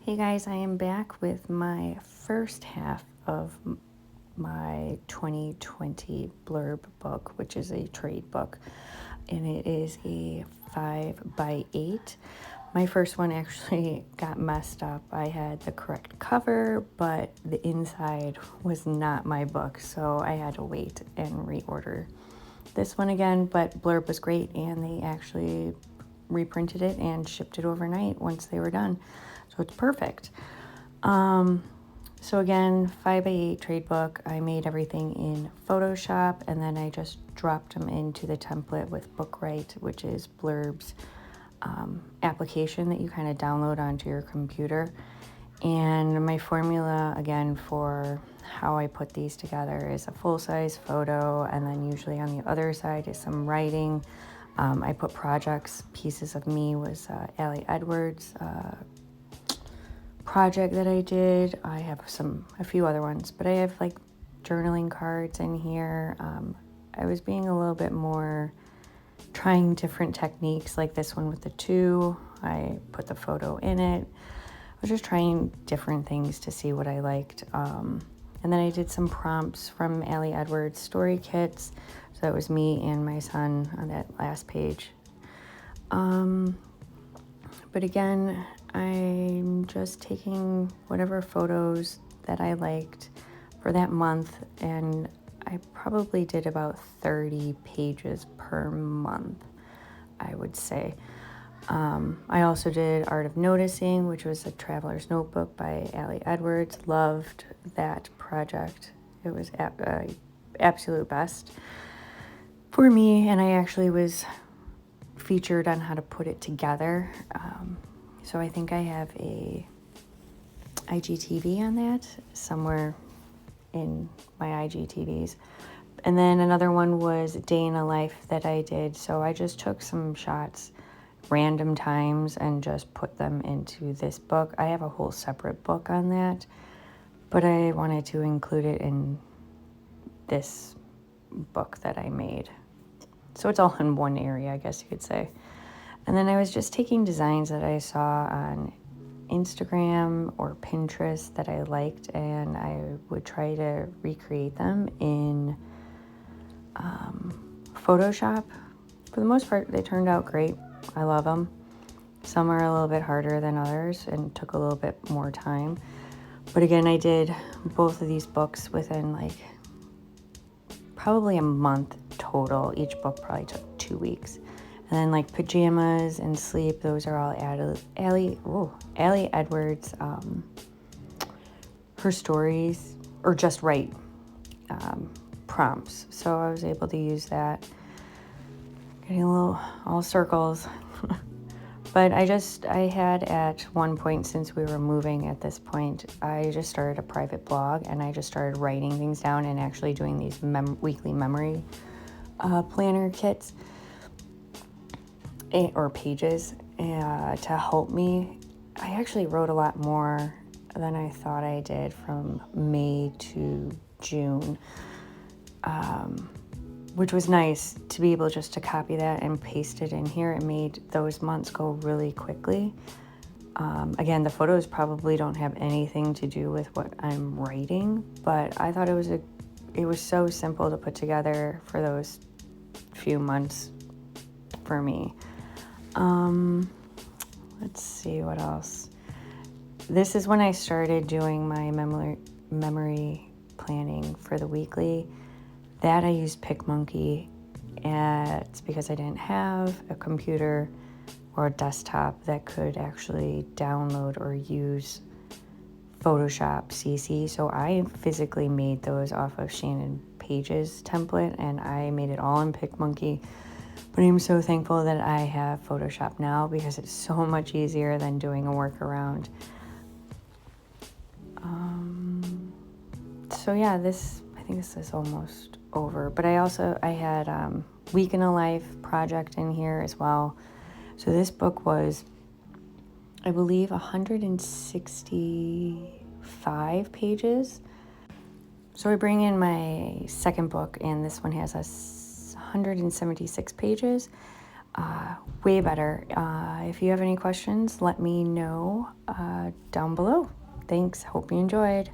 Hey guys, I am back with my first half of my 2020 Blurb book, which is a trade book, and it is a 5x8. My first one actually got messed up. I had the correct cover, but the inside was not my book, so I had to wait and reorder this one again. But Blurb was great, and they actually reprinted it and shipped it overnight once they were done. So it's perfect. So again, 5x8 trade book. I made everything in Photoshop, and then I just dropped them into the template with Bookright, which is Blurb's application that you kind of download onto your computer. And my formula, again, for how I put these together is a full-size photo, and then usually on the other side is some writing. I put projects. Pieces of Me was Allie Edwards' project that I did. I have a few other ones, but I have like journaling cards in here. I was being a little bit more trying different techniques, like this one with the two. I put the photo in it. I was just trying different things to see what I liked. And then I did some prompts from Allie Edwards' story kits. So that was me and my son on that last page. But again, I'm just taking whatever photos that I liked for that month, and I probably did about 30 pages per month, I would say. I also did Art of Noticing, which was a traveler's notebook by Allie Edwards. Loved that project. It was absolute best for me, and I actually was featured on how to put it together. So I think I have a IGTV on that somewhere in my IGTVs. And then another one was Day in a Life that I did. So I just took some shots random times and just put them into this book. I have a whole separate book on that, but I wanted to include it in this book that I made. So it's all in one area, I guess you could say. And then I was just taking designs that I saw on Instagram or Pinterest that I liked, and I would try to recreate them in Photoshop. For the most part, they turned out great. I love them. Some are a little bit harder than others and took a little bit more time. But again, I did both of these books within like probably a month total. Each book probably took 2 weeks. And then like Pajamas and Sleep, those are all Allie Edwards, her stories, or just write prompts. So I was able to use that. Getting a little all circles. But I had at one point, since we were moving at this point, I just started a private blog, and I just started writing things down and actually doing these weekly memory planner kits or pages to help me. I actually wrote a lot more than I thought I did from May to June, which was nice to be able just to copy that and paste it in here. It made those months go really quickly. Again, the photos probably don't have anything to do with what I'm writing, but I thought it was so simple to put together for those few months for me. Let's see what else. This is when I started doing my memory planning for the weekly. That I used PicMonkey. It's because I didn't have a computer or a desktop that could actually download or use Photoshop CC. So I physically made those off of Shannon Page's template, and I made it all in PicMonkey. But I'm so thankful that I have Photoshop now, because it's so much easier than doing a workaround. So yeah, I think this is almost over. But I had Week in a Life project in here as well. So this book was, I believe, 165 pages. So I bring in my second book, and this one has 176 pages. way better. If you have any questions, let me know down below. Thanks. Hope you enjoyed.